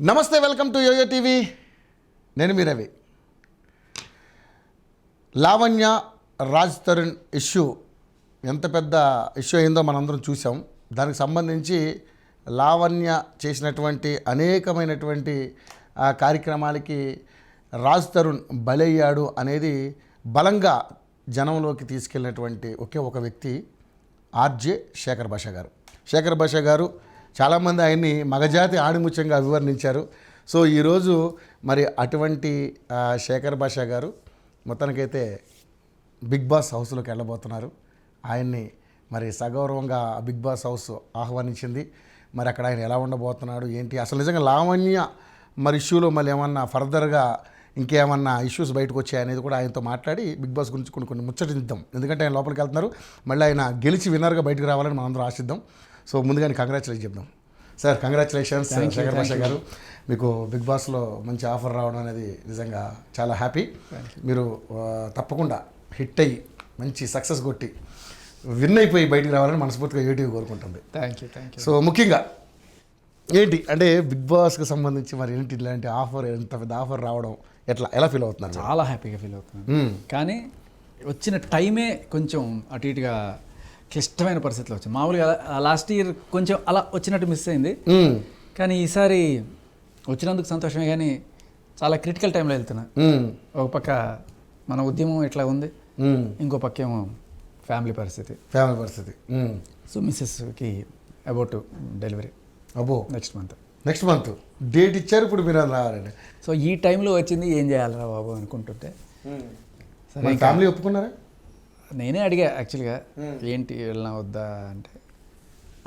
నమస్తే, welcome to YoYo TV. నేను మీ రవి. లావణ్య రాజ్ తరుణ్ ఇష్యూ ఎంత పెద్ద ఇష్యూ అయిందో మనందరం చూసాం. దానికి సంబంధించి లావణ్య చేసినటువంటి అనేకమైనటువంటి కార్యక్రమాలకి రాజ్ తరుణ్ బలయ్యాడు అనేది బలంగా జనంలోకి తీసుకెళ్ళినటువంటి ఒకే ఒక వ్యక్తి ఆర్జే శేఖర్ భాష గారు. శేఖర్ భాష గారు చాలామంది ఆయన్ని మగజాతి ఆణిముత్యంగా అభివర్ణించారు. సో ఈరోజు మరి అటువంటి శేఖర్ భాష గారు మొత్తానికైతే బిగ్ బాస్ హౌస్లోకి వెళ్ళబోతున్నారు. ఆయన్ని మరి సగౌరవంగా బిగ్ బాస్ హౌస్ ఆహ్వానించింది. మరి అక్కడ ఆయన ఎలా ఉండబోతున్నాడు ఏంటి, అసలు నిజంగా లావణ్య మరి ఇష్యూలో మళ్ళీ ఏమన్నా ఫర్దర్గా ఇంకేమన్నా ఇష్యూస్ బయటకు వచ్చాయనేది కూడా ఆయనతో మాట్లాడి బిగ్ బాస్ గురించి కొన్ని ముచ్చటిద్దాం. ఎందుకంటే ఆయన లోపలికి వెళ్తున్నారు. మళ్ళీ ఆయన గెలిచి విన్నర్గా బయటకు రావాలని మనందరం ఆశిద్దాం. సో ముందుగానే కంగ్రాచులేషన్ చెప్దాం. సార్, కంగ్రాచులేషన్స్ శేఖర్ భాష గారు. మీకు బిగ్ బాస్లో మంచి ఆఫర్ రావడం అనేది నిజంగా చాలా హ్యాపీ. మీరు తప్పకుండా హిట్ అయ్యి మంచి సక్సెస్ కొట్టి విన్ అయిపోయి బయటికి రావాలని మనస్ఫూర్తిగా యూట్యూబ్ కోరుకుంటుంది. Thank you. సో ముఖ్యంగా ఏంటి అంటే బిగ్ బాస్కి సంబంధించి మరి ఏంటి ఇలాంటి ఆఫర్, ఎంత పెద్ద ఆఫర్ రావడం ఎలా ఫీల్ అవుతున్నారు? చాలా హ్యాపీగా ఫీల్ అవుతున్నాను. కానీ వచ్చిన టైమే కొంచెం అటు ఇటుగా క్లిష్టమైన పరిస్థితిలో వచ్చింది. మామూలుగా లాస్ట్ ఇయర్ కొంచెం అలా వచ్చినట్టు మిస్ అయింది. కానీ ఈసారి వచ్చినందుకు సంతోషమే, కానీ చాలా క్రిటికల్ టైంలో వెళ్తున్నా. ఒక పక్క మన ఉద్యమం ఇట్లా ఉంది, ఇంకో పక్క ఏమో ఫ్యామిలీ పరిస్థితి. సో మిస్సెస్కి about delivery next month date ఇచ్చారు. ఇప్పుడు మీరు రావాలండి. సో ఈ టైంలో వచ్చింది, ఏం చేయాలరా బాబు అనుకుంటుంటే సరే ఫ్యామిలీ ఒప్పుకున్నారా? నేనే అడిగా యాక్చువల్గా, ఏంటి వెళ్ళినా వద్దా అంటే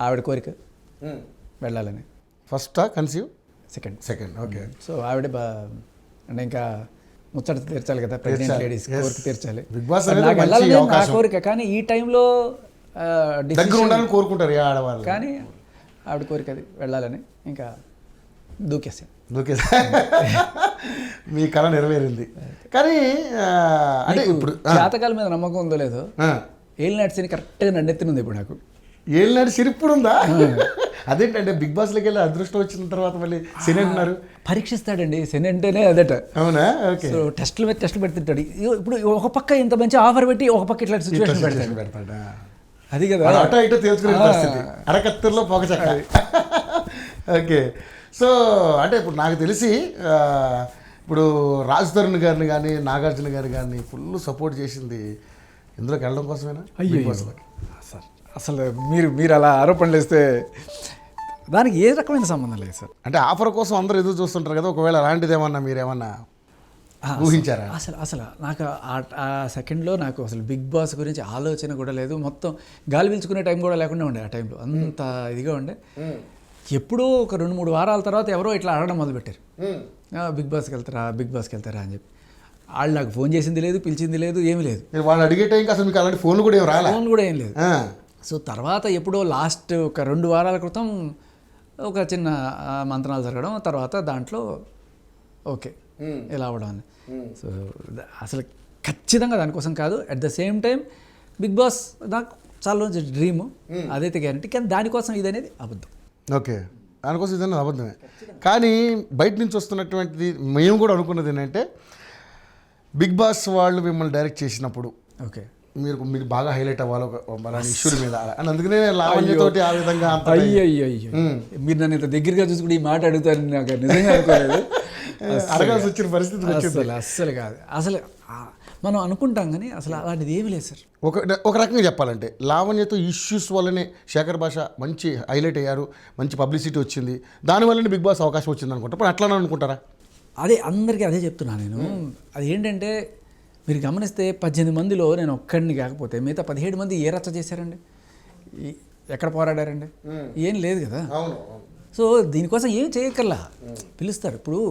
ఆవిడ కోరిక వెళ్ళాలని. ఫస్టా కన్సీవ్? సెకండ్. ఓకే. సో ఆవిడ అంటే ఇంకా ముచ్చట తీర్చాలి కదా, ప్రెగ్నెంట్ లేడీస్ కోరిక తీర్చాలి. బిగ్ బాస్ నాకు వెళ్ళాలని నా కోరిక, కానీ ఈ టైంలో కోరుకుంటారు ఆడవాళ్ళు, కానీ ఆవిడ కోరిక అది వెళ్ళాలని ఇంకా దూకేసాను. మీ కళ నెరవేరింది. కానీ అంటే ఇప్పుడు జాతకాల మీద నమ్మకం ఉందో లేదో, ఏలినాటి శని కరెక్ట్గా నన్నెత్తినుంది ఇప్పుడు నాకు. ఏలినాటి శని ఇప్పుడు ఉందా? అదేంటంటే బిగ్ బాస్లోకి వెళ్ళి అదృష్టం వచ్చిన తర్వాత మళ్ళీ శని అంటున్నారు. పరీక్షిస్తాడండి శని అంటేనే అదట. అవునా? ఓకే. సో టెస్టుల మీద టెస్టులు పెడుతుంటాడు. ఇప్పుడు ఒక పక్క ఇంత మంచి ఆఫర్ పెట్టి ఒక పక్క ఇట్లాంటి సిచ్యువేషన్ పెడతాడు. అది కదా అటో ఇటో తేల్చుకునే పరిస్థితి, అరకత్తెరలో పొగచక్క. ఓకే. సో అంటే ఇప్పుడు నాకు తెలిసి ఇప్పుడు రాజ్ తరుణ్ గారిని కానీ నాగార్జున గారిని కానీ ఫుల్ సపోర్ట్ చేసింది ఇందులోకి వెళ్ళడం కోసమేనా? అయ్యో అసలు మీరు అలా ఆరోపణలు వేస్తే దానికి ఏ రకమైన సంబంధం లేదు సార్. అంటే ఆఫర్ కోసం అందరూ ఎదురు చూస్తుంటారు కదా, ఒకవేళ అలాంటిది ఏమన్నా మీరేమన్నా ఊహించారా? అసలు నాకు ఆ సెకండ్లో నాకు అసలు బిగ్ బాస్ గురించి ఆలోచన కూడా లేదు. మొత్తం గాలి పీల్చుకునే టైం కూడా లేకుండా ఉండే ఆ టైంలో, అంత ఇదిగా ఉండే. ఎప్పుడో ఒక 2-3 వారాల తర్వాత ఎవరో ఇట్లా అడగడం మొదలుపెట్టారు, బిగ్ బాస్కి వెళ్తారా అని చెప్పి. వాళ్ళు నాకు ఫోన్ చేసింది లేదు, పిలిచింది లేదు, ఏమీ లేదు. వాళ్ళు అడిగే టైంకి అసలు మీకు అలాంటి ఫోన్ కూడా ఏం లేదు. సో తర్వాత ఎప్పుడో లాస్ట్ ఒక 2 వారాల క్రితం ఒక చిన్న మంత్రాలు జరగడం, తర్వాత దాంట్లో ఓకే ఇలా అవ్వడం అని. సో అసలు ఖచ్చితంగా దానికోసం కాదు. At the same time Bigg Boss నాకు చాలా రోజు డ్రీము, అదైతే గ్యారంటీ. కానీ దానికోసం ఇది అనేది అబద్ధం. ఓకే, దానికోసం ఇదన్నది అబద్ధమే. కానీ బయట నుంచి వస్తున్నటువంటిది మేము కూడా అనుకున్నది ఏంటంటే, బిగ్ బాస్ వాళ్ళు మిమ్మల్ని డైరెక్ట్ చేసినప్పుడు ఓకే మీరు బాగా హైలైట్ అవ్వాలి మన ఇష్యూల మీద అని, అందుకనే లావణ్యతోటి ఆ విధంగా. అయ్యో మీరు నన్ను ఇంత దగ్గరగా చూసుకుంటే ఈ మాట అడుగుతారని నాకు నిజంగా అనుకోలేదు. అడగాల్సి వచ్చిన పరిస్థితి అస్సలు కాదు. అసలు మనం అనుకుంటాం కానీ అసలు అలాంటిది ఏమీ లేదు సార్. ఒక రకంగా చెప్పాలంటే లావణ్యతో ఇష్యూస్ వల్లనే శేఖర్ భాష మంచి హైలైట్ అయ్యారు, మంచి పబ్లిసిటీ వచ్చింది, దానివల్లనే బిగ్ బాస్ అవకాశం వచ్చింది అనుకుంటా. ఇప్పుడు అట్లానే అనుకుంటారా? అందరికీ అదే చెప్తున్నాను నేను. అది ఏంటంటే మీరు గమనిస్తే 18 మందిలో నేను ఒక్కడిని కాకపోతే మిగతా 17 మంది ఏ రచ్చ చేశారండి, ఎక్కడ పోరాడారండి? ఏం లేదు కదా. సో దీనికోసం ఏం చేయక్కర్లా, పిలుస్తారు. ఇప్పుడు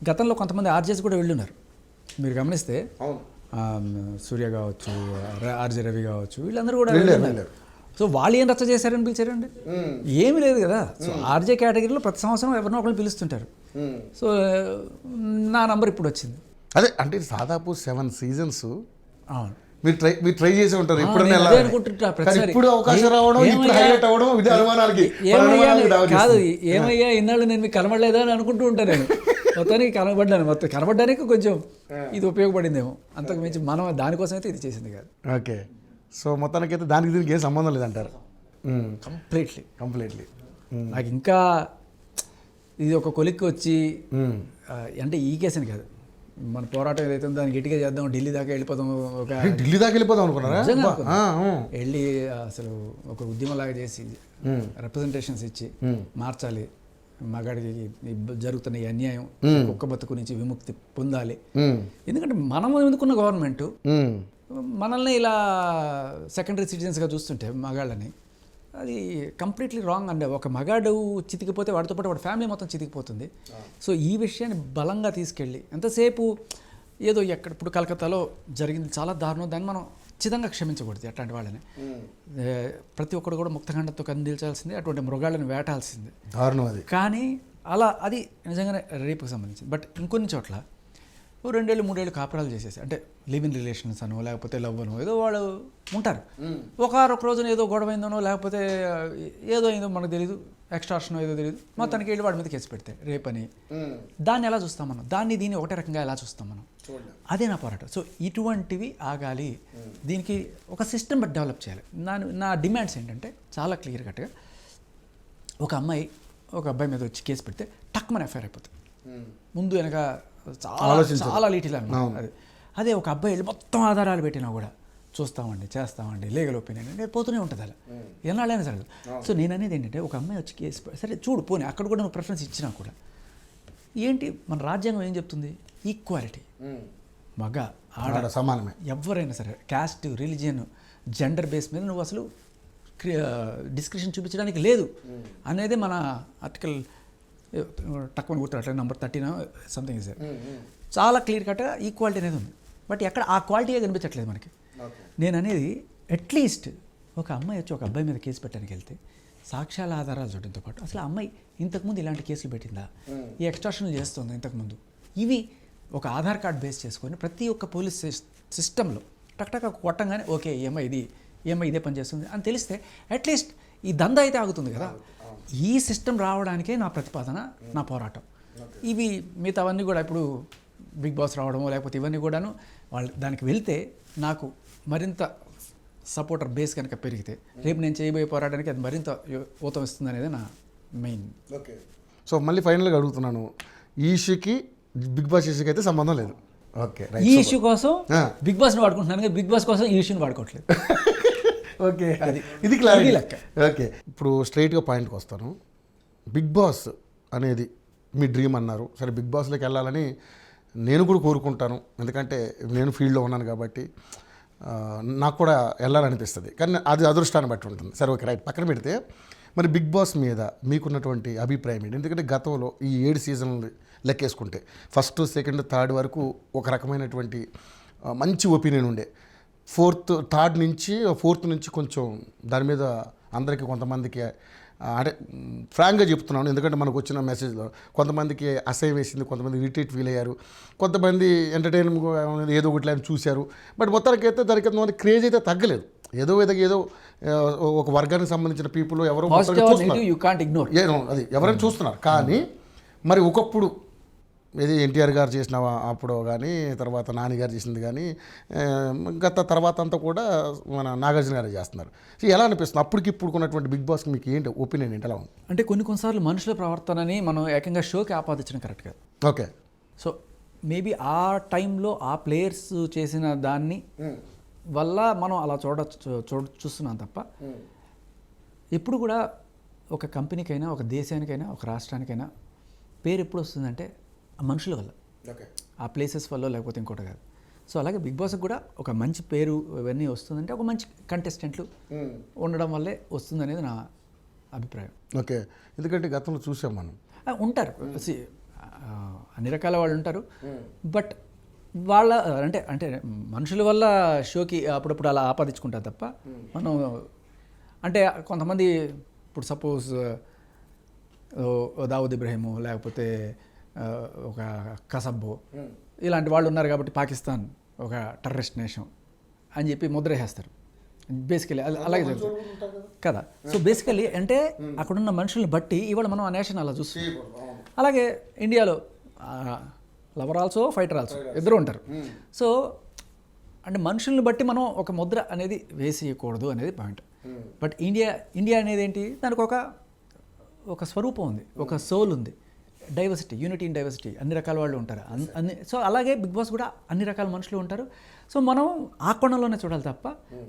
గతంలో కొంతమంది ఆర్జేస్ కూడా వెళ్ళున్నారు, మీరు గమనిస్తే సూర్య కావచ్చు, ఆర్జే రవి కావచ్చు, వీళ్ళందరూ కూడా వెళ్ళారు. సో వాళ్ళు ఏం రచ్చ చేశారని పిలిచారండి? ఏమీ లేదు కదా. సో ఆర్జే కేటగిరీలో ప్రతి సంవత్సరం ఎవరినో ఒకరిని పిలుస్తుంటారు. సో నా నంబర్ ఇప్పుడు వచ్చింది. అదే అంటే దాదాపు 7 సీజన్స్ అవును మీరు ట్రై చేసి ఉంటారు ఎప్పుడైనా నేను అదే వెళ్ళాలని. అనుకుంటుంటా కానీ ప్రతిసారి. ఇప్పుడు అవకాశం రావడం, ఇప్పుడు హైలైట్ అవ్వడం, ఇది అనుమానాలకి కాదు ఏమయ్యా ఇన్నాళ్ళు నేను మీకు కనబడలేదా అని అనుకుంటూ ఉంటాను నేను. మొత్తానికి కనబడ్డాను, మొత్తం కనబడడానికి కొంచెం ఇది ఉపయోగపడిందేమో, అంతకు మించి మనం దానికోసం అయితే ఇది చేసింది కాదు. ఓకే. సో మొత్తానికైతే దానికి దీనికి ఏం సంబంధం లేదంటారు. కంప్లీట్లీ నాకు ఇంకా ఇది ఒక కొలిక్కి వచ్చి అంటే ఈ కేసని కాదు, మన పోరాటం ఏదైతే ఉందో దాన్ని గట్టిగా చేద్దాం, ఢిల్లీ దాకా వెళ్ళిపోదాం, ఢిల్లీ దాకా వెళ్ళిపోదాం అనుకున్నారా? వెళ్ళి అసలు ఒక ఉద్యమంలాగా చేసి రిప్రజెంటేషన్స్ ఇచ్చి మార్చాలి, మగాడికి జరుగుతున్న ఈ అన్యాయం, కుక్క బతుకు నుంచి విముక్తి పొందాలి. ఎందుకంటే మనం ఎందుకున్న గవర్నమెంట్ మనల్ని ఇలా సెకండరీ సిటిజన్స్గా చూస్తుంటే మగాళ్ళని, అది కంప్లీట్లీ రాంగ్ అండి. ఒక మగాడు చితికిపోతే వాడితో పాటు వాడి ఫ్యామిలీ మొత్తం చితికిపోతుంది. సో ఈ విషయాన్ని బలంగా తీసుకెళ్ళి ఎంతసేపు ఏదో ఇప్పుడు కలకత్తాలో జరిగింది చాలా దారుణం, దాన్ని మనం ఖచ్చితంగా క్షమించకూడదు. అట్లాంటి వాళ్ళని ప్రతి ఒక్కరు కూడా ముక్తఖండంతో కందిల్చాల్సిందే, అటువంటి మృగాళ్ళని వేటాల్సిందే. దారుణం అది. కానీ అది నిజంగానే రేపుకి సంబంధించింది. బట్ ఇంకొన్ని చోట్ల 2 ఏళ్ళు 3 ఏళ్ళు కాపురాలు చేసేసి, అంటే లివ్ ఇన్ రిలేషన్స్ అనో లేకపోతే లవ్ అనో ఏదో వాళ్ళు ఉంటారు. ఒక రోజున ఏదో గొడవ అయిందనో లేకపోతే ఏదో అయిందో మనకు తెలియదు, ఎక్స్ట్రాషన్ ఏదో తెలియదు, మొత్తానికి వెళ్ళి వాడి మీద కేసు పెడితే రేప్ అని. దాన్ని ఎలా చూస్తాం మనం? దీన్ని ఒకటే రకంగా ఎలా చూస్తాం మనం? అదే నా పోరాటం. సో ఇటువంటివి ఆగాలి, దీనికి ఒక సిస్టమ్ డెవలప్ చేయాలి. నా డిమాండ్స్ ఏంటంటే చాలా క్లియర్ కట్గా, ఒక అమ్మాయి ఒక అబ్బాయి మీద వచ్చి కేసు పెడితే టక్మన్ ఎఫ్ఐఆర్ అయిపోతుంది. ముందు వెనక చాలా లీటిల్ అన్నమాట. అదే ఒక అబ్బాయి వెళ్ళి మొత్తం ఆధారాలు పెట్టినా కూడా చూస్తామండి, చేస్తామండి, లీగల్ ఒపీనియన్ అనేది పోతూనే ఉంటుంది. అలా ఎన్నాళ్ళైనా సరే. సో నేను అనేది ఏంటంటే, ఒక అమ్మాయి వచ్చి కేసు సరే చూడు పోనీ అక్కడ కూడా నువ్వు ప్రిఫరెన్స్ ఇచ్చినా కూడా ఏంటి, మన రాజ్యాంగం ఏం చెప్తుంది? ఈక్వాలిటీ, మగ ఆడ సమానమే, ఎవరైనా సరే, క్యాస్ట్, రిలీజియన్, జెండర్ బేస్ మీద నువ్వు అసలు డిస్క్రిప్షన్ చూపించడానికి లేదు అనేది మన ఆర్టికల్ తక్కువ గుర్తురాట్లేదు, నెంబర్ 13 సంథింగ్ సార్. చాలా క్లియర్ కట్గా ఈక్వాలిటీ అనేది ఉంది. బట్ ఎక్కడ ఆ క్వాలిటీగా కనిపించట్లేదు మనకి. నేను అనేది అట్లీస్ట్ ఒక అమ్మాయి వచ్చి ఒక అబ్బాయి మీద కేసు పెట్టడానికి వెళ్తే సాక్ష్యాల ఆధారాలు చూడడంతో పాటు అసలు ఆ అమ్మాయి ఇంతకుముందు ఇలాంటి కేసులు పెట్టిందా, ఈ ఎక్స్ట్రాక్షన్లు చేస్తుందా ఇంతకుముందు, ఇవి ఒక ఆధార్ కార్డ్ బేస్ చేసుకొని ప్రతి ఒక్క పోలీస్ సిస్టంలో టక్టక్ కొట్టంగానే ఓకే ఈ అమ్మాయి ఇదే పని చేస్తుంది అని తెలిస్తే అట్లీస్ట్ ఈ దందా అయితే ఆగుతుంది కదా. ఈ సిస్టమ్ రావడానికే నా ప్రతిపాదన, నా పోరాటం. ఇవి మిగతావన్నీ కూడా ఇప్పుడు బిగ్ బాస్ రావడమో లేకపోతే ఇవన్నీ కూడాను వాళ్ళు దానికి వెళ్తే నాకు మరింత సపోర్టర్ బేస్ కనుక పెరిగితే రేపు నేను చేయబోయే పోరాటానికి అది మరింత ఊతం ఇస్తుంది అనేది నా మెయిన్. ఓకే. సో మళ్ళీ ఫైనల్గా అడుగుతున్నాను, ఈ ఇష్యూకి బిగ్ బాస్ ఇష్యూకి అయితే సంబంధం లేదు. ఓకే. ఈ ఇష్యూ కోసం బిగ్ బాస్ని వాడుకుంటున్నాను కానీ బిగ్ బాస్ కోసం ఈ ఇష్యూని వాడుకోవట్లేదు. ఓకే, ఇది క్లారిటీ లెక్క. ఓకే, ఇప్పుడు స్ట్రైట్గా పాయింట్కి వస్తాను. బిగ్ బాస్ అనేది మీ డ్రీమ్ అన్నారు. సరే, బిగ్ బాస్లోకి వెళ్ళాలని నేను కూడా కోరుకుంటాను, ఎందుకంటే నేను ఫీల్డ్లో ఉన్నాను కాబట్టి నాకు కూడా వెళ్ళాలనిపిస్తుంది. కానీ అది అదృష్టాన్ని బట్టి ఉంటుంది. సరే, ఓకే, రైట్, పక్కన పెడితే మరి బిగ్ బాస్ మీద మీకున్నటువంటి అభిప్రాయం ఏంటి? ఎందుకంటే గతంలో ఈ 7 సీజన్లు లెక్కేసుకుంటే ఫస్ట్, సెకండ్, థర్డ్ వరకు ఒక రకమైనటువంటి మంచి ఒపీనియన్ ఉండే. థర్డ్ నుంచి ఫోర్త్ నుంచి కొంచెం దాని మీద అందరికీ కొంతమందికి అంటే ఫ్రాంక్గా చెప్తున్నాను, ఎందుకంటే మనకు వచ్చిన మెసేజ్లో కొంతమందికి అసహ్యం వేసింది, కొంతమంది ఇరిటేట్ ఫీల్ అయ్యారు, కొంతమంది ఎంటర్టైన్మెంట్ ఏదో ఒకటి చూశారు. బట్ మొత్తానికి అయితే దానికి కొంతమంది క్రేజ్ అయితే తగ్గలేదు. ఏదో ఒక వర్గానికి సంబంధించిన పీపుల్ ఎవరో అది ఎవరైనా చూస్తున్నారు. కానీ మరి ఒకప్పుడు ఇది ఎన్టీఆర్ గారు చేసిన అప్పుడు కానీ, తర్వాత నాని గారు చేసింది కానీ, తర్వాత అంతా కూడా మన నాగార్జున గారు చేస్తున్నారు. సో ఎలా అనిపిస్తుంది అప్పటికి ఇప్పుడు ఉన్నటువంటి బిగ్ బాస్కి మీకు ఏంటి ఒపీనియన్ ఏంటి? ఎలా ఉంది అంటే కొన్నిసార్లు మనుషుల ప్రవర్తనని మనం ఏకంగా షోకి ఆపాదించడం కరెక్ట్ కాదు. ఓకే. సో మేబీ ఆ టైంలో ఆ ప్లేయర్స్ చేసిన దాన్ని వల్ల మనం అలా చూస్తున్నాం తప్ప ఎప్పుడు కూడా ఒక కంపెనీకైనా, ఒక దేశానికైనా, ఒక రాష్ట్రానికైనా పేరు ఎప్పుడు వస్తుందంటే ఆ మనుషుల వల్ల, ఆ ప్లేసెస్ వల్ల, లేకపోతే ఇంకోటి కాదు. సో అలాగే బిగ్ బాస్కి కూడా ఒక మంచి పేరు ఇవన్నీ వస్తుందంటే ఒక మంచి కంటెస్టెంట్లు ఉండడం వల్లే వస్తుంది అనేది నా అభిప్రాయం. ఓకే. ఎందుకంటే గతంలో చూసాం మనం, ఉంటారు అన్ని రకాల వాళ్ళు ఉంటారు. బట్ వాళ్ళ అంటే మనుషుల వల్ల షోకి అప్పుడప్పుడు అలా ఆపాదించుకుంటారు తప్ప మనం అంటే కొంతమంది ఇప్పుడు సపోజ్ దావుద్ ఇబ్రహీము లేకపోతే ఒక కసబ్బో ఇలాంటి వాళ్ళు ఉన్నారు కాబట్టి పాకిస్తాన్ ఒక టెర్రరిస్ట్ నేషన్ అని చెప్పి ముద్ర వేసేస్తారు బేసికలీ అలాగే జరుగుతుంది కదా. సో బేసికలీ అంటే అక్కడున్న మనుషుల్ని బట్టి ఇవాళ మనం ఆ నేషన్ అలా చూస్తాం. అలాగే ఇండియాలో లవర్ ఆల్సో ఫైటర్ ఆల్సో ఇద్దరు ఉంటారు. సో అంటే మనుషుల్ని బట్టి మనం ఒక ముద్ర అనేది వేసేయకూడదు అనేది పాయింట్. బట్ ఇండియా అనేది ఏంటి, దానికి ఒక స్వరూపం ఉంది, ఒక సోల్ ఉంది, డైవర్సిటీ, యూనిటీ ఇన్ డైవర్సిటీ, అన్ని రకాల వాళ్ళు ఉంటారు అన్ని. సో అలాగే బిగ్ బాస్ కూడా అన్ని రకాల మనుషులు ఉంటారు. సో మనం ఆ కోణంలోనే చూడాలి తప్ప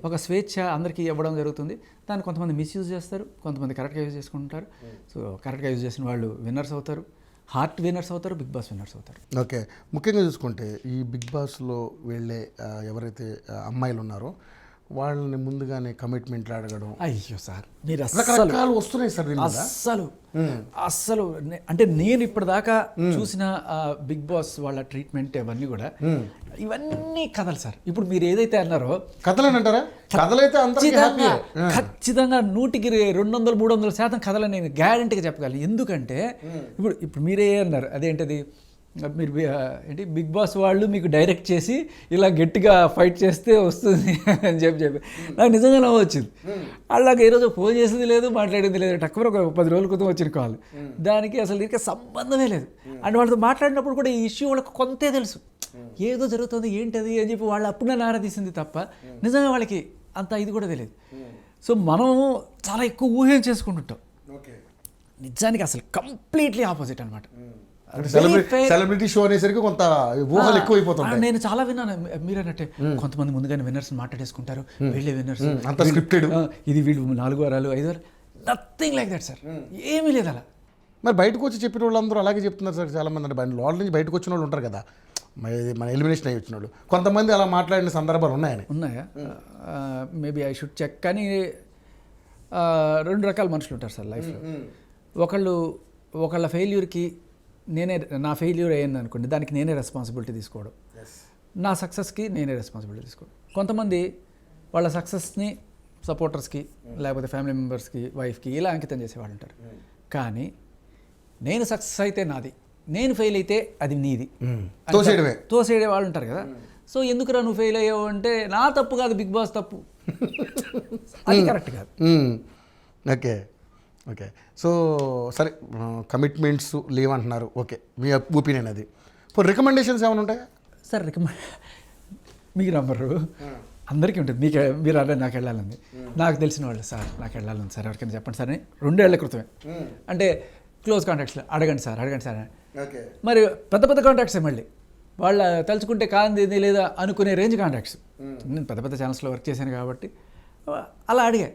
ఒక స్వేచ్ఛ అందరికీ ఇవ్వడం జరుగుతుంది. దాన్ని కొంతమంది మిస్యూజ్ చేస్తారు, కొంతమంది కరెక్ట్గా యూజ్ చేసుకుంటారు. సో కరెక్ట్గా యూజ్ చేసిన వాళ్ళు విన్నర్స్ అవుతారు, హార్ట్ విన్నర్స్ అవుతారు, బిగ్ బాస్ విన్నర్స్ అవుతారు. ఓకే, ముఖ్యంగా చూసుకుంటే ఈ బిగ్ బాస్లో వెళ్ళే ఎవరైతే అమ్మాయిలు ఉన్నారో వాళ్ళని ముందుగానే కమిట్మెంట్లు అడగడం, అయ్యో సార్ మీరు రకరకాలు వస్తున్నాయి సార్. అస్సలు అంటే నేను ఇప్పటిదాకా చూసిన బిగ్ బాస్ వాళ్ళ ట్రీట్మెంట్ అవన్నీ కూడా ఇవన్నీ కథలు సార్. ఇప్పుడు మీరు ఏదైతే అన్నారో కథలేనంటారా? కథలైతే ఖచ్చితంగా 100కి 200-300% కథలు నేను గ్యారంటీగా చెప్పగలను. ఎందుకంటే ఇప్పుడు మీరే అన్నారు అదేంటది, మీరు ఏంటి బిగ్ బాస్ వాళ్ళు మీకు డైరెక్ట్ చేసి ఇలా గట్టిగా ఫైట్ చేస్తే వస్తుంది అని చెప్పి నాకు నిజంగా నవ్వు వచ్చింది. అలాగే ఈరోజు ఫోన్ చేసింది లేదు, మాట్లాడింది లేదు, టక్కువ ఒక 10 రోజుల క్రితం వచ్చిన కాల్, దానికి అసలు దీనికి సంబంధమే లేదు. అండ్ వాళ్ళతో మాట్లాడినప్పుడు కూడా ఈ ఇష్యూ వాళ్ళకి కొంతే తెలుసు, ఏదో జరుగుతుంది ఏంటది అని చెప్పి వాళ్ళు అప్పుడే నారదీసింది తప్ప నిజంగా వాళ్ళకి అంత ఇది కూడా తెలియదు. సో మనం చాలా ఎక్కువ ఊహం చేసుకుంటుంటాం, నిజానికి అసలు కంప్లీట్లీ ఆపోజిట్ అనమాట. సెలబ్రిటీ షో అనేసరికి కొంత ఊహలు ఎక్కువైపోతుంది. నేను చాలా విన్నాను మీరు అన్నట్టే, కొంతమంది ముందుగానే విన్నర్స్ మాట్లాడేసుకుంటారు, వీళ్ళే విన్నర్స్, అంత స్క్రిప్టెడ్, ఇది వీళ్ళు 4 వారాలు 5 వారాలు, నథింగ్ లైక్ దట్ సార్, ఏమీ లేదు అలా. మరి బయటకు వచ్చి చెప్పిన వాళ్ళందరూ అలాగే చెప్తున్నారు సార్. చాలామంది అంటే లోపల నుంచి బయటకు వచ్చిన వాళ్ళు ఉంటారు కదా, మన ఎలిమినేషన్ అయ్యి వచ్చిన వాళ్ళు, కొంతమంది అలా మాట్లాడిన సందర్భాలు ఉన్నాయా? Maybe I should check. కానీ 2 రకాల మనుషులు ఉంటారు సార్ లైఫ్లో. ఒకళ్ళ ఫెయిల్యూర్కి నా ఫెయిల్యూర్ అయ్యింది అనుకోండి, దానికి నేనే రెస్పాన్సిబిలిటీ తీసుకోవడం, నా సక్సెస్కి నేనే రెస్పాన్సిబిలిటీ తీసుకోవడం. కొంతమంది వాళ్ళ సక్సెస్ని సపోర్టర్స్కి లేకపోతే ఫ్యామిలీ మెంబర్స్కి, వైఫ్కి ఇలా అంకితం చేసేవాళ్ళు ఉంటారు. కానీ నేను సక్సెస్ అయితే నాది, నేను ఫెయిల్ అయితే అది నీది తోసేడే వాళ్ళు ఉంటారు కదా. సో ఎందుకురా నువ్వు ఫెయిల్ అయ్యావు అంటే నా తప్పు కాదు, బిగ్ బాస్ తప్పు, అది కరెక్ట్ కాదు. ఓకే సో సరే, కమిట్మెంట్స్ లేవంటున్నారు, ఓకే మీ ఒపీనియన్ అది. ఇప్పుడు రికమెండేషన్స్ ఏమైనా ఉంటాయా సార్? మీకు నంబరు అందరికీ ఉంటుంది, మీరు అలా నాకు వెళ్ళాలని, నాకు తెలిసిన వాళ్ళు సార్ నాకు వెళ్ళాలని సార్ ఎవరికైనా చెప్పండి సార్ అని 2 ఏళ్ల క్రితమే, అంటే క్లోజ్ కాంటాక్ట్స్లో అడగండి సార్ అని. మరి పెద్ద కాంటాక్ట్సే, మళ్ళీ వాళ్ళ తలుచుకుంటే కాంది లేదా అనుకునే రేంజ్ కాంటాక్ట్స్. నేను పెద్ద ఛానల్స్లో వర్క్ చేశాను కాబట్టి అలా అడిగా.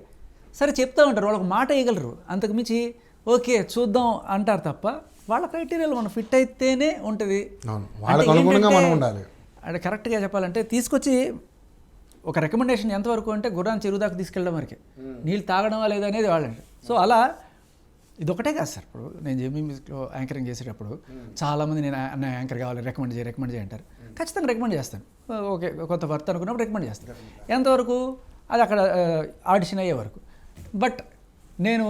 సరే చెప్తా ఉంటారు, వాళ్ళకి మాట వేయగలరు, అంతకుమించి ఓకే చూద్దాం అంటారు తప్ప వాళ్ళ క్రైటీరియాలో మనం ఫిట్ అయితేనే ఉంటుంది. అంటే కరెక్ట్గా చెప్పాలంటే తీసుకొచ్చి ఒక రికమెండేషన్ ఎంతవరకు అంటే గుర్రాన్ని చెరువు దాకా తీసుకెళ్ళడం వరకే, నీళ్ళు తాగడమా లేదా అనేది వాళ్ళంటే. సో అలా ఇదొకటే కాదు సార్. ఇప్పుడు నేను జెమిలో యాంకరింగ్ చేసేటప్పుడు చాలామంది నేను యాంకర్ కావాలి రికమెండ్ చేయి అంటారు. ఖచ్చితంగా రికమెండ్ చేస్తాను. ఓకే కొత్త వర్త్ అనుకున్నప్పుడు రికమెండ్ చేస్తాను. ఎంతవరకు అది అక్కడ ఆడిషన్ అయ్యే వరకు. బట్ నేను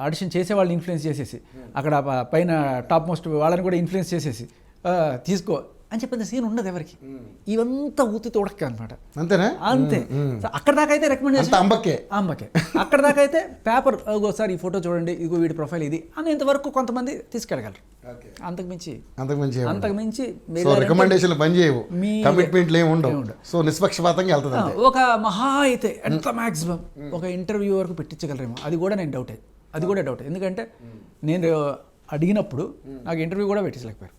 ఆడిషన్ చేసే వాళ్ళని ఇన్ఫ్లుయెన్స్ చేసేసి అక్కడ పైన టాప్ మోస్ట్ వాళ్ళని కూడా ఇన్ఫ్లుయెన్స్ చేసేసి తీసుకో అని చెప్పిన సీన్ ఉండదు ఎవరికి. ఇవంతా ఊతి తోడక అనమాట. అంతేనా? అంతే. అక్కడ దాకా అయితే రికమెండేషన్ అంబకే. అక్కడ దాకా అయితే పేపర్ ఒకసారి ఈ ఫోటో చూడండి, ఇదిగో వీడి ప్రొఫైల్ ఇది అనేంతవరకు కొంతమంది తీసుకెళ్ళగలరు. అంతకుమించి రికమెండేషన్ పని చేయవు, కమిట్మెంట్లు ఏమి ఉండవు. సో నిష్పక్షపాతంగా వెళ్తుంది. ఒక మహా అయితే ఎంత మ్యాక్సిమం ఒక ఇంటర్వ్యూ వరకు పెట్టించగలరేమో, అది కూడా డౌట్. ఎందుకంటే నేను అడిగినప్పుడు నాకు ఇంటర్వ్యూ కూడా పెట్టించలేకపోయారు.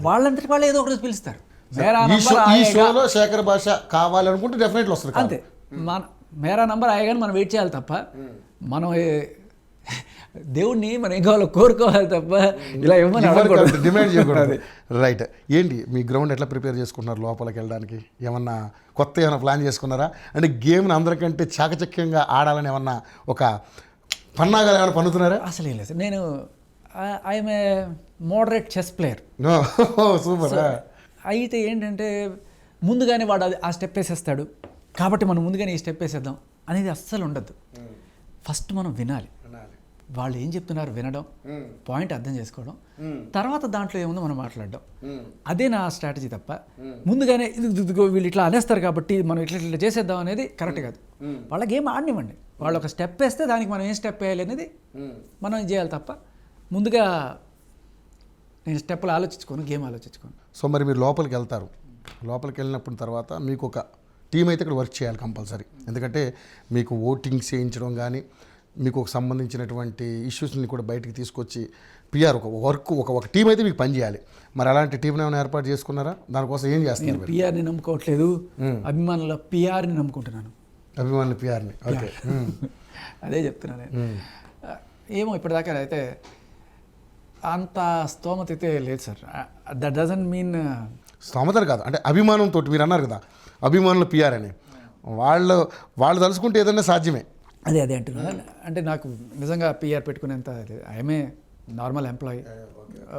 వాళ్ళంతటి వాళ్ళు ఏదో ఒకటి పిలుస్తారు. ఈ షోలో శేఖర్ భాష కావాలనుకుంటే డెఫినెట్లీ వస్తుంది. అంతే, మన మేరా నంబర్ అయ్యగానే మనం వెయిట్ చేయాలి తప్ప, మనం దేవుణ్ణి మనం ఏం కావాలో కోరుకోవాలి తప్ప ఇలా ఏమని డిమాండ్ చేయకూడదు. రైట్. ఏంటి మీ గ్రౌండ్ ఎట్లా ప్రిపేర్ చేసుకుంటున్నారు లోపలికి వెళ్ళడానికి? ఏమన్నా ఏమైనా ప్లాన్ చేసుకున్నారా? అంటే గేమ్ని అందరికంటే చాకచక్యంగా ఆడాలని ఏమన్నా ఒక పన్నాగాలు ఏమైనా పన్నుతున్నారా? అసలు ఏం లేదు. నేను I'm a moderate chess player. Super. అయితే ఏంటంటే ముందుగానే వాడు ఆ స్టెప్ వేసేస్తాడు కాబట్టి మనం ముందుగానే ఈ స్టెప్ వేసేద్దాం అనేది అస్సలు ఉండద్దు. ఫస్ట్ మనం వినాలి, వాళ్ళు ఏం చెప్తున్నారు వినడం, పాయింట్ అర్థం చేసుకోవడం, తర్వాత దాంట్లో ఏముందో మనం మాట్లాడడం. అదే నా స్ట్రాటజీ తప్ప ముందుగానే ఇదిగో వీళ్ళు ఇట్లా అనేస్తారు కాబట్టి మనం ఇట్లా ఇట్లా చేసేద్దాం అనేది కరెక్ట్ కాదు. వాళ్ళ గేమ్ ఆడనివ్వండి, వాళ్ళు ఒక స్టెప్ వేస్తే దానికి మనం ఏం స్టెప్ వేయాలి అనేది మనం చేయాలి తప్ప ముందుగా నేను స్టెప్పులు ఆలోచించుకోను, గేమ్ ఆలోచించుకోను. సో మరి మీరు లోపలికి వెళ్తారు, లోపలికి వెళ్ళినప్పుడు తర్వాత మీకు ఒక టీం అయితే ఇక్కడ వర్క్ చేయాలి కంపల్సరీ. ఎందుకంటే మీకు ఓటింగ్ చేయించడం కానీ మీకు ఒక సంబంధించినటువంటి ఇష్యూస్ని కూడా బయటికి తీసుకొచ్చి పిఆర్ ఒక టీం అయితే మీకు పనిచేయాలి. మరి అలాంటి టీంని ఏమైనా ఏర్పాటు చేసుకున్నారా? దానికోసం ఏం చేస్తున్నారు? నేను పిఆర్ని నమ్ముకోవట్లేదు, అభిమానుల పిఆర్ని నమ్ముకుంటున్నాను. అభిమానుల పిఆర్ని, ఓకే. అదే చెప్తున్నాను నేను. ఏమో ఇప్పటిదాకా అయితే అంత స్తోమత అయితే లేదు సార్. దట్ డజంట్ మీన్ స్తోమత కాదు, అంటే అభిమానంతో మీరు అన్నారు కదా అభిమానుల పిఆర్ అని, వాళ్ళు తలుచుకుంటే ఏదైనా సాధ్యమే. అదే అంటున్నాను. అంటే నాకు నిజంగా పిఆర్ పెట్టుకునేంత ఐఎమ్ఏ నార్మల్ ఎంప్లాయీ,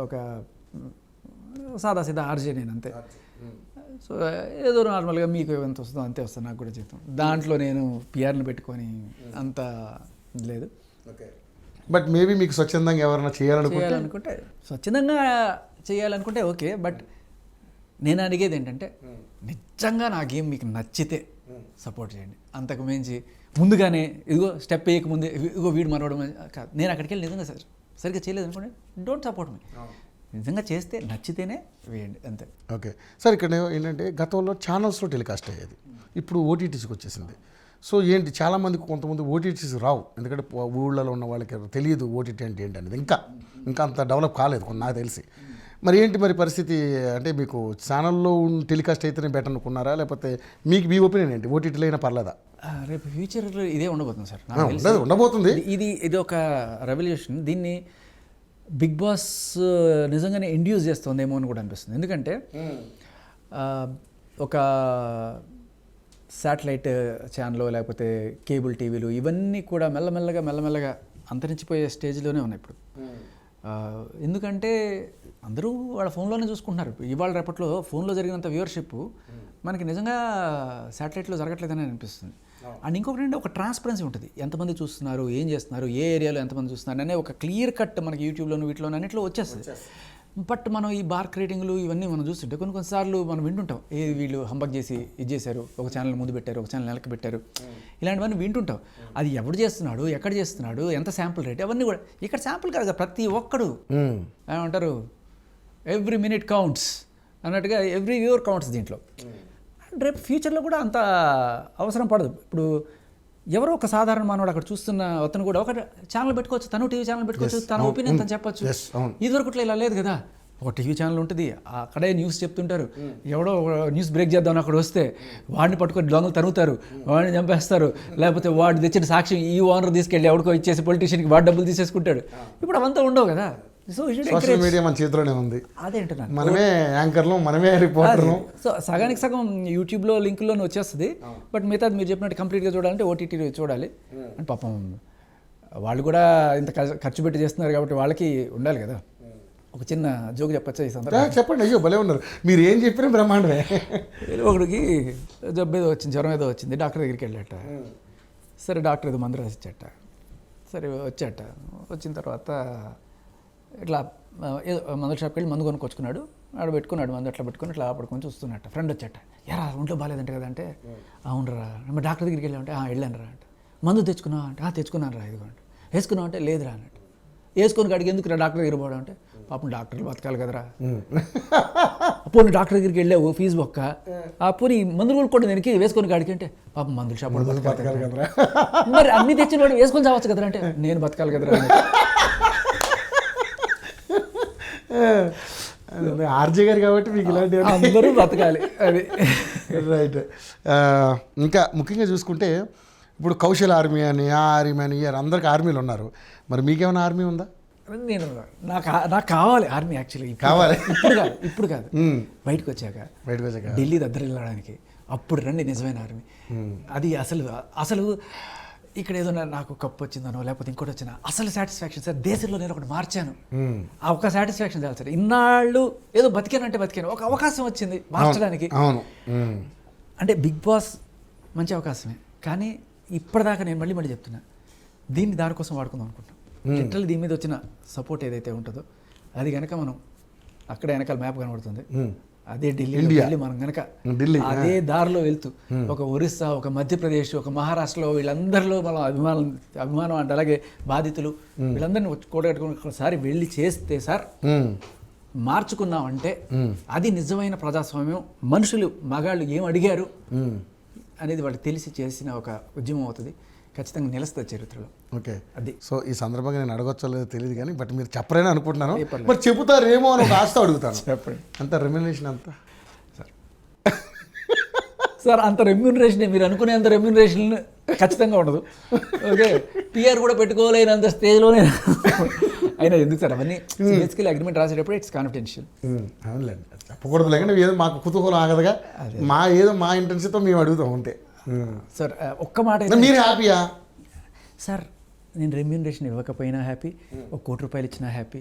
ఒక సాదాసీదా ఆర్జే నేను అంతే. సో ఏదో నార్మల్గా మీకు ఎంత వస్తుందో అంతే వస్తుంది నాకు కూడా జీతం. దాంట్లో నేను పిఆర్ని పెట్టుకొని అంత లేదు. బట్ మేబీ మీకు స్వచ్ఛందంగా ఎవరైనా చేయాలనుకుంటే స్వచ్ఛందంగా చేయాలనుకుంటే ఓకే. బట్ నేను అడిగేది ఏంటంటే నిజంగా నా గేమ్ మీకు నచ్చితే సపోర్ట్ చేయండి. అంతకు మించి ముందుగానే ఇదిగో స్టెప్ వేయకముందే ఇదిగో వీడు మరవడం కాదు. నేను అక్కడికి వెళ్ళి నిజంగా సార్ సరిగ్గా చేయలేదు అనుకోండి, డోంట్ సపోర్ట్ మీ. నిజంగా చేస్తే నచ్చితేనే వేయండి అంతే. ఓకే సార్, ఇక్కడ ఏంటంటే గతంలో ఛానల్స్లో టెలికాస్ట్ అయ్యేది, ఇప్పుడు ఓటీటీస్కి వచ్చేసింది. సో ఏంటి చాలామందికి కొంతమంది ఓటీటీస్ రావు, ఎందుకంటే ఊళ్ళలో ఉన్న వాళ్ళకి తెలియదు ఓటీటీ అంటే ఏంటి అనేది. ఇంకా అంత డెవలప్ కాలేదు నాకు తెలిసి. మరి ఏంటి మరి పరిస్థితి? అంటే మీకు ఛానల్లో టెలికాస్ట్ అయితేనే బెటర్ అనుకున్నారా, లేకపోతే మీకు మీ ఒపీనియన్ ఏంటి? ఓటీటీలో అయినా పర్లేదా? రేపు ఫ్యూచర్లో ఇదే ఉండబోతుంది సార్, ఉండబోతుంది. ఇది ఒక రెవల్యూషన్. దీన్ని బిగ్ బాస్ నిజంగానే ఇండ్యూస్ చేస్తుందేమో అని కూడా అనిపిస్తుంది. ఎందుకంటే ఒక శాటిలైట్ ఛానల్ లేకపోతే కేబుల్ టీవీలు ఇవన్నీ కూడా మెల్లమెల్లగా అంతరించిపోయే స్టేజ్లోనే ఉన్నాయి ఇప్పుడు. ఎందుకంటే అందరూ వాళ్ళ ఫోన్లోనే చూసుకుంటున్నారు. ఇవాళ రేపట్లో ఫోన్లో జరిగినంత వ్యూవర్షిప్ మనకి నిజంగా శాటిలైట్లో జరగట్లేదని అనిపిస్తుంది. అండ్ ఇంకొకటి అంటే ఒక ట్రాన్స్పరెన్సీ ఉంటుంది, ఎంతమంది చూస్తున్నారు, ఏం చేస్తున్నారు, ఏ ఏరియాలో ఎంతమంది చూస్తున్నారు అనే ఒక క్లియర్ కట్ మనకి యూట్యూబ్లోను వీటిలోనూ అన్నింటిలో వచ్చేస్తుంది. బట్ మనం ఈ బార్ క్రియేటింగ్లు ఇవన్నీ మనం చూస్తుంటే కొన్నిసార్లు మనం వింటుంటాం, వీళ్ళు హంబక్ చేసి ఇది చేశారు, ఒక ఛానల్ ముందు పెట్టారు, ఒక ఛానల్ వెనక్కి పెట్టారు, ఇలాంటివన్నీ వింటుంటాం. అది ఎవడు చేస్తున్నాడు, ఎక్కడ చేస్తున్నాడు, ఎంత శాంపుల్ రేట్, అవన్నీ కూడా ఇక్కడ శాంపుల్ కాదు కదా, ప్రతి ఒక్కడు ఏమంటారు ఎవ్రీ మినిట్ కౌంట్స్ అన్నట్టుగా ఎవ్రీ వ్యూవర్ కౌంట్స్ దీంట్లో. అండ్ రేపు ఫ్యూచర్లో కూడా అంత అవసరం పడదు. ఇప్పుడు ఎవరో ఒక సాధారణ మానవుడు అక్కడ చూస్తున్న అతను కూడా ఒక ఛానల్ పెట్టుకోవచ్చు, తను టీవీ ఛానల్ పెట్టుకోవచ్చు, తన ఒపీనియన్ తను చెప్పచ్చు. ఇదివరకుట్లో ఇలా లేదు కదా, ఒక టీవీ ఛానల్ ఉంటుంది, అక్కడే న్యూస్ చెప్తుంటారు. ఎవడో న్యూస్ బ్రేక్ చేద్దామని అక్కడ వస్తే వాడిని పట్టుకొని దొంగలు తరుగుతారు, వాడిని చంపేస్తారు, లేకపోతే వాడు తెచ్చిన సాక్ష్యం ఈ ఓనర్ తీసుకెళ్ళి ఎవడికో ఇచ్చేసి పొలిటీషియన్కి వాడు డబ్బులు తీసేసుకుంటాడు. ఇప్పుడు అవంతా ఉండవు కదా. సో సోషల్ మీడియా మన చేతిలోనే ఉంది, అదేంటున్నాను, మనమే యాంకర్లు, మనమే రిపోర్టర్లు. సో సగానికి సగం యూట్యూబ్లో లింకుల్లోనే వచ్చేస్తుంది. బట్ మిగతా మీరు చెప్పినట్టు కంప్లీట్గా చూడాలంటే ఓటీటీ చూడాలి. అంటే పాపం వాళ్ళు కూడా ఇంత ఖర్చు పెట్టి చేస్తున్నారు కాబట్టి వాళ్ళకి ఉండాలి కదా. ఒక చిన్న జోక్ చెప్పచ్చా ఈ సందర్భంగా? చెప్పండి. అయ్యో భలే ఉన్నారు, మీరు ఏం చెప్పినా బ్రహ్మాండమే. ఒకడికి జబ్బు ఏదో వచ్చింది, జ్వరం ఏదో వచ్చింది, డాక్టర్ దగ్గరికి వెళ్ళాట. సరే డాక్టర్ ఏదో మందు రాసిచ్చాట. సరే వచ్చాట, వచ్చిన తర్వాత ఇట్లా ఏదో మందుల షాప్కి వెళ్ళి మందు కొనుక్కొచ్చుకున్నాడు. ఆడ పెట్టుకున్నాడు మందు, అట్లా పెట్టుకుని ఇట్లా పడుకొని చూస్తున్నట్ట. ఫ్రెండ్ వచ్చాట, ఎరా ఒంట్లో బాగాలేదంటే కదా అంటే, అవునరా. మరి డాక్టర్ దగ్గరికి వెళ్ళామంటే వెళ్ళాను రా అంటే. మందు తెచ్చుకున్నావా అంటే తెచ్చుకున్నాను రా, ఇదిగో అంటే. వేసుకున్నావు అంటే లేదురా అన్నట్టు. వేసుకొని కాడికి ఎందుకు రా డాక్టర్ దగ్గర పోవడం అంటే, పాపం డాక్టర్లు బతకాలి కదరా. పోనీ డాక్టర్ దగ్గరికి వెళ్ళావు, ఫీజు బొక్క, పోనీ మందులు కొనుక్కోండి దానికి, వేసుకొని కాడికి అంటే పాపం మందుల షాప్ బతకాలి కదరా. మరి అన్ని తెచ్చిన వాడు వేసుకొని చావచ్చు కదరా అంటే, నేను బతకాలి కదరా. ఆర్జే గారు కాబట్టి మీకు ఇలాంటి అందరూ బతకాలి అది రైట్. ఇంకా ముఖ్యంగా చూసుకుంటే ఇప్పుడు కౌశల్ ఆర్మీ అని ఆర్మీ అని అందరికి ఆర్మీలు ఉన్నారు. మరి మీకేమైనా ఆర్మీ ఉందా? నేను నాకు కావాలి ఆర్మీ. యాక్చువల్లీ కావాలి, ఇప్పుడు కాదు బయటకు వచ్చాక ఢిల్లీ దగ్గర వెళ్ళడానికి అప్పుడు రండి నిజమైన ఆర్మీ. అది అసలు ఇక్కడ ఏదో నాకు కప్పు వచ్చిందనో లేకపోతే ఇంకోటి వచ్చినా అసలు సాటిస్ఫాక్షన్ సార్, దేశంలో నేను ఒకటి మార్చాను, ఆ ఒక సాటిస్ఫాక్షన్ చాలు సార్. ఇన్నాళ్ళు ఏదో బతికానంటే బతికాను, ఒక అవకాశం వచ్చింది మార్చడానికి. అంటే బిగ్ బాస్ మంచి అవకాశమే, కానీ ఇప్పటిదాకా నేను మళ్ళీ చెప్తున్నా, దీన్ని దానికోసం వాడుకుందాం అనుకుంటున్నాను. లిటరల్ దీని మీద వచ్చిన సపోర్ట్ ఏదైతే ఉంటుందో అది కనుక మనం అక్కడ వెనకాల మ్యాప్ కనబడుతుంది, అదే ఢిల్లీ మనం కనుక అదే దారిలో వెళ్తూ ఒక ఒరిస్సా, ఒక మధ్యప్రదేశ్, ఒక మహారాష్ట్రలో వీళ్ళందరిలో మనం అభిమానం అంటే అలాగే బాధితులు వీళ్ళందరినీ కూడగట్టుకుని ఒకసారి వెళ్ళి చేస్తే సార్ మార్చుకున్నామంటే అది నిజమైన ప్రజాస్వామ్యం. మనుషులు మగాళ్ళు ఏం అడిగారు అనేది వాళ్ళకి తెలిసి చేసిన ఒక ఉద్యమం అవుతుంది, ఖచ్చితంగా నిలుస్తుంది చరిత్రలో. ఓకే, అది. సో ఈ సందర్భంగా నేను అడగొచ్చో లేదో తెలియదు కానీ బట్ మీరు చెప్పరేనా అనుకుంటున్నాను, మరి చెబుతారేమో అని ఒక ఆశతో అడుగుతాను. చెప్పండి. అంత రెమ్యునరేషన్ అంతా సార్ అంత రెమ్యూనరేషన్ మీరు అనుకునే అంత రెమ్యూనరేషన్ ఖచ్చితంగా ఉండదు. ఓకే, పిఆర్ కూడా పెట్టుకోలేనంత స్టేజ్లోనే అయినా ఎందుకు సార్ అవన్నీ బేసికలీ అగ్రిమెంట్ రాసేటప్పుడు ఇట్స్ కాన్ఫిడెన్షియల్. అవునులేండి, చెప్పకూడదు లేకుండా ఏదో మాకు కుతూహలం ఆగదుగా, మా ఇంటెన్షన్తో మేము అడుగుతాం అంతే. సార్ ఒక్క మాట, మీరు హ్యాపీయా సార్? నేను రెమ్యూనరేషన్ ఇవ్వకపోయినా హ్యాపీ, ఒక ₹1,00,000 ఇచ్చినా హ్యాపీ.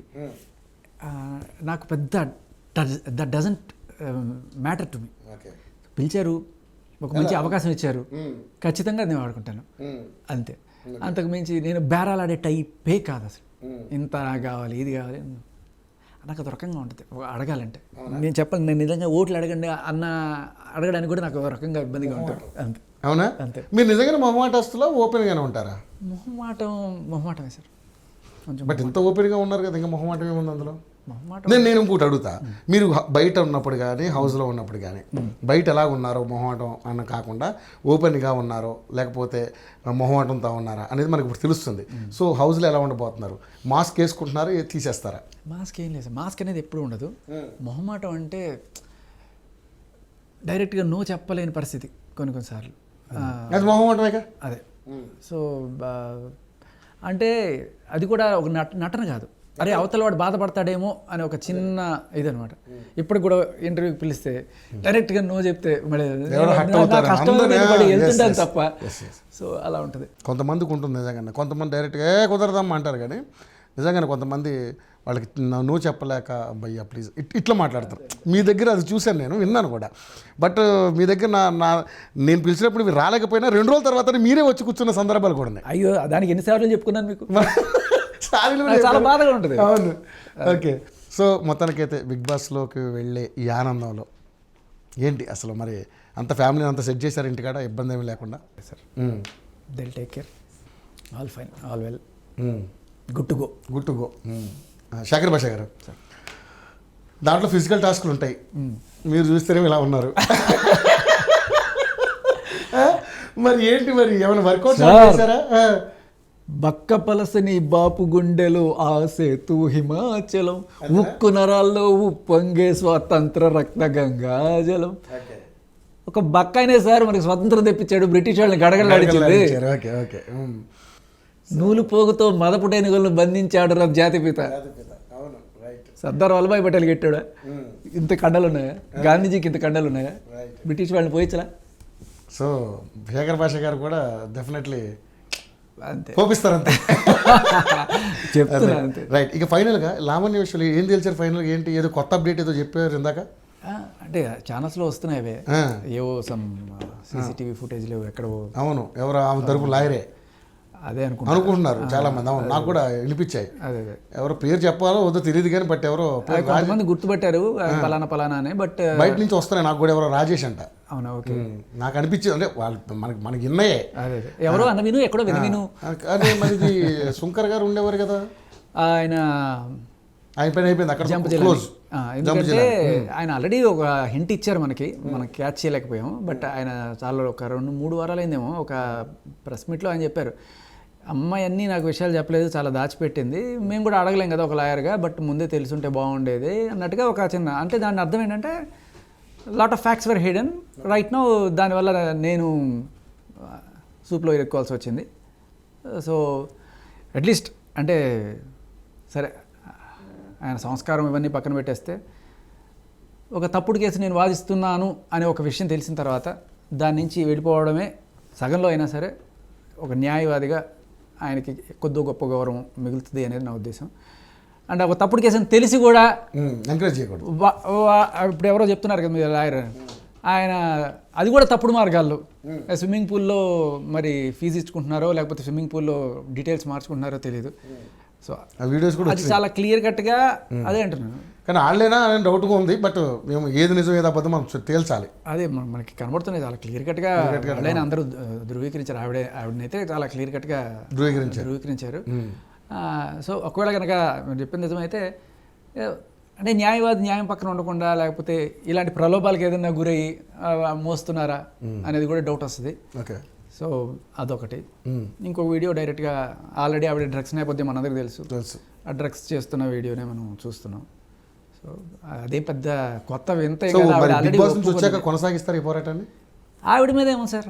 నాకు పెద్ద that doesn't matter to me. పిలిచారు, ఒక మంచి అవకాశం ఇచ్చారు, ఖచ్చితంగా నేను వాడుకుంటాను అంతే. అంతకు మించి నేను బేరాలాడే టైపే కాదు అసలు. ఇంత కావాలి, ఇది కావాలి, నాకు ఒక రకంగా ఉంటుంది అడగాలంటే. నేను చెప్పాను, నేను నిజంగా ఓట్లు అడగండి అన్న అడగడానికి కూడా నాకు ఒక రకంగా ఇబ్బందిగా ఉంటుంది అంతే. అవునా? అంతే. మీరు నిజంగా మొహమాటస్తులో ఓపెన్గానే ఉంటారా? మొహమాటమే సార్ కొంచెం. బట్ ఇంత ఓపెన్గా ఉన్నారు కదా, ఇంకా మొహమాటం ఏముంది అందులో? మొహమాటం. నేను ఇంకోటి అడుగుతా, మీరు బయట ఉన్నప్పుడు కానీ హౌస్లో ఉన్నప్పుడు కానీ బయట ఎలా ఉన్నారో మొహమాటం అన్న కాకుండా ఓపెన్గా ఉన్నారో లేకపోతే మొహమాటంతో ఉన్నారా అనేది మనకు ఇప్పుడు తెలుస్తుంది. సో హౌస్లో ఎలా ఉండబోతున్నారు? మాస్క్ వేసుకుంటున్నారా, తీసేస్తారా? మాస్క్ ఏం లేదు, మాస్క్ అనేది ఎప్పుడు ఉండదు. మొహమాటం అంటే డైరెక్ట్గా నో చెప్పలేని పరిస్థితి కొన్నిసార్లు. అది మొహమాటమే. అదే. సో అంటే అది కూడా ఒక నటన కాదు, అరే అవతల వాడు బాధపడతాడేమో అని ఒక చిన్న ఇదనమాట. ఇప్పుడు కూడా ఇంటర్వ్యూకి పిలిస్తే డైరెక్ట్గా నో చెప్తే వెళ్తుంటాను తప్ప. సో అలా ఉంటుంది. కొంతమందికి ఉంటుంది నిజంగానే, కొంతమంది డైరెక్ట్గా కుదరదమ్మా అంటారు, కానీ నిజంగానే కొంతమంది వాళ్ళకి నువ్వు చెప్పలేక భయ్యా ప్లీజ్ ఇట్లా మాట్లాడతారు. మీ దగ్గర అది చూశాను, నేను విన్నాను కూడా. బట్ మీ దగ్గర నేను పిలిచినప్పుడు మీరు రాలేకపోయినా 2 రోజుల తర్వాత మీరే వచ్చి కూర్చున్న సందర్భాలు కూడా ఉన్నాయి. అయ్యో, దానికి ఎన్నిసార్లు చెప్పుకున్నాను మీకు, చాలా బాధగా ఉంటుంది. అవును. ఓకే, సో మొత్తానికైతే బిగ్ బాస్లోకి వెళ్ళే ఈ ఆనందంలో ఏంటి అసలు? మరి అంత ఫ్యామిలీని అంతా సెట్ చేశారు ఇంటికాడ, ఇబ్బంది ఏమి లేకుండా? సార్ దిల్ take care, all fine, all well, good to go. Shekhar Basha గారు, దాంట్లో ఫిజికల్ టాస్క్లు ఉంటాయి, మీరు చూస్తేనే ఇలా ఉన్నారు. మరి ఏంటి, మరి ఏమైనా వర్కౌట్ చేశారా? బక్క పలసని బాపు గుండెలో ఆసే తూ హిమాచలం, ఉక్కు నరాల్లో ఉప్పొంగే స్వాతంత్ర రక్త గంగాజలం. ఒక బక్క అయినా సార్ మనకి స్వతంత్రం తెప్పించాడు, బ్రిటిష్ వాళ్ళని గడగడలాడించింది. నూలు పోగుతో మదపుటేనుగులను బంధించాడు రా జాతిపిత. సర్దార్ వల్లభాయ్ పటేల్ కట్టాడా? ఇంత కండలు ఉన్నాయా? గాంధీజీకి ఇంత కండలు ఉన్నాయా? బ్రిటిష్ వాళ్ళని పోయించలా? సో శేఖర్ భాష గారు కూడా డెఫినెట్లీ అంతే పోపిస్తారంతే. చెప్తున్నా అంతే. రైట్. ఇక ఫైనల్గా లావణ్య విషయంలో ఏం తెలిసారు? ఫైనల్గా ఏంటి, ఏదో కొత్త అప్డేట్ ఏదో చెప్పారు ఇందాక? అంటే ఛానల్స్లో వస్తున్నాయి అవే, ఏవో సమ్ సీసీటీవీ ఫుటేజ్ లేవు ఎక్కడో. అవును, ఎవరో ఆమె తరపు లాయరే అదే అనుకుంటున్నారు చాలా మంది. అవును, నాకు కూడా వినిపించాయి. అదే ఎవరో పేరు చెప్పాలో వద్దో తెలియదు కానీ బట్ ఎవరో కొంతమంది గుర్తుపెట్టారు పలానా అని. బట్ బయట నుంచి వస్తున్నాయి, నాకు కూడా ఎవరో రాజేష్ అంట. అవునా? ఓకే. నాకు అనిపించింది, అంటే వాళ్ళు మనకి విన్నాయే. అదే ఎవరో అన్న విను, ఎక్కడో విను. అదే మరి శంకర్ గారు ఉండేవారు కదా, ఆయన పైన అయిపోయింది అక్కడ క్లోజ్. ఎందుకంటే ఆయన ఆల్రెడీ ఒక హింట్ ఇచ్చారు మనకి, మనం క్యాచ్ చేయలేకపోయాము. బట్ ఆయన చాలా ఒక 2-3 వారాలు అయిందేమో, ఒక ప్రెస్ మీట్లో ఆయన చెప్పారు, అమ్మాయి అన్నీ నాకు విషయాలు చెప్పలేదు, చాలా దాచిపెట్టింది, మేము కూడా అడగలేం కదా ఒక లాయర్గా, బట్ ముందే తెలుసుంటే బాగుండేది అన్నట్టుగా ఒక చిన్న, అంటే దాని అర్థం ఏంటంటే lot of facts were hidden right now. దానివల్ల నేను సూప్లో ఇరుక్కోవాల్సి వచ్చింది. సో అట్లీస్ట్ అంటే సరే, ఆయన సంస్కారం ఇవన్నీ పక్కన పెట్టేస్తే ఒక తప్పుడు కేసు నేను వాదిస్తున్నాను అనే ఒక విషయం తెలిసిన తర్వాత దాని నుంచి వెళ్ళిపోవడమే సగంలో అయినా సరే ఒక న్యాయవాదిగా ఆయనకి కొద్ది గొప్ప గౌరవం మిగులుతుంది అనేది నా ఉద్దేశం. అండ్ ఒక తప్పుడు కేసు అని తెలిసి కూడా ఎంకరేజ్ చేయకూడదు. ఇప్పుడు ఎవరో చెప్తున్నారు కదా మీరు లాయర్, ఆయన అది కూడా తప్పుడు మార్గాల్లో స్విమ్మింగ్ పూల్లో మరి ఫీజు ఇచ్చుకుంటున్నారో లేకపోతే స్విమ్మింగ్ పూల్లో డీటెయిల్స్ మార్చుకుంటున్నారో తెలియదు. సో ఆ వీడియోస్ కూడా అది చాలా క్లియర్ కట్గా అదే అంటున్నాను. కానీ వాళ్ళైనా అని డౌట్గా ఉంది. బట్ మేము ఏది నిజం ఏది అబద్ధం మనం తేల్చాలి. అదే మనకి కనబడుతుంది చాలా క్లియర్ కట్గా. వాళ్ళైనా అందరూ ధృవీకరించారు. ఆవిడనైతే చాలా క్లియర్ కట్గా ధృవీకరించారు. సో ఒకవేళ కనుక మీరు చెప్పింది నిజమైతే, అంటే న్యాయవాది న్యాయం పక్కన ఉండకుండా లేకపోతే ఇలాంటి ప్రలోభాలకు ఏదైనా గురయ్యి మోస్తున్నారా అనేది కూడా డౌట్ వస్తుంది. ఓకే. సో అదొకటి. ఇంకో వీడియో డైరెక్ట్గా ఆల్రెడీ ఆవిడ డ్రగ్స్ నేపథ్యం మనందరికీ తెలుసు. ఆ డ్రగ్స్ చేస్తున్న వీడియోనే మనం చూస్తున్నాం. సో అదే పెద్ద కొత్త వింత. వచ్చాక కొనసాగిస్తారు ఈ పోరాటాన్ని? ఆవిడ మీద ఏమో సార్,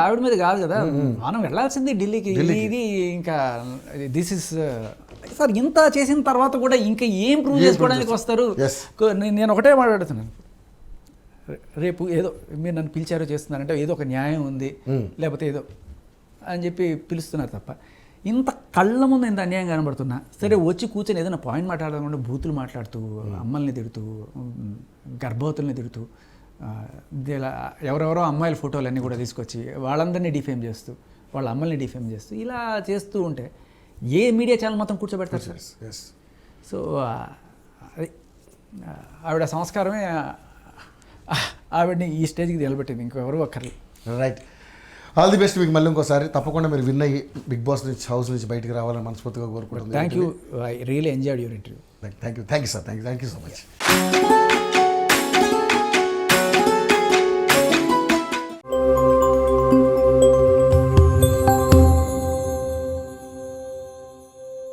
ఆవిడ మీద కాదు కదా, మనం వెళ్ళాల్సింది ఢిల్లీకి. ఇది ఇంకా దిస్ ఇస్ సార్, ఇంత చేసిన తర్వాత కూడా ఇంకా ఏం ప్రూవ్ చేసుకోవడానికి వస్తారు? నేను ఒకటే మాట్లాడుతున్నాను, రేపు ఏదో మీరు నన్ను పిలిచారో చేస్తున్నారంటే ఏదో ఒక న్యాయం ఉంది, లేకపోతే ఏదో అని చెప్పి పిలుస్తున్నారు తప్ప, ఇంత కళ్ళ ముందు ఇంత అన్యాయం కనబడుతున్నా సరే వచ్చి కూర్చొని ఏదైనా పాయింట్ మాట్లాడకుండా బూతులు మాట్లాడుతూ, అమ్మల్ని తిడుతూ, గర్భవతుల్ని తిడుతూ, ఇలా ఎవరెవరో అమ్మాయిల ఫోటోలన్నీ కూడా తీసుకొచ్చి వాళ్ళందరినీ డిఫేమ్ చేస్తూ, వాళ్ళ అమ్మల్ని డిఫేమ్ చేస్తూ ఇలా చేస్తూ ఉంటే ఏ మీడియా ఛానల్ మొత్తం కూర్చోబెడతారు సార్? సో అది ఆవిడ సంస్కారమే ఆవిడని ఈ స్టేజ్కి నిలబెట్టింది, ఇంకెవరు ఒక్కర్లేదు. రైట్. ఆల్ ది బెస్ట్ మీకు. మళ్ళీ ఇంకోసారి తప్పకుండా మీరు విన్ అయ్యి బిగ్ బాస్ నుంచి హౌస్ నుంచి బయటికి రావాలని మనస్ఫూర్తిగా కోరుకుంటున్నాను. Thank you. I really enjoyed your interview. Thank you sir. Thank you so much.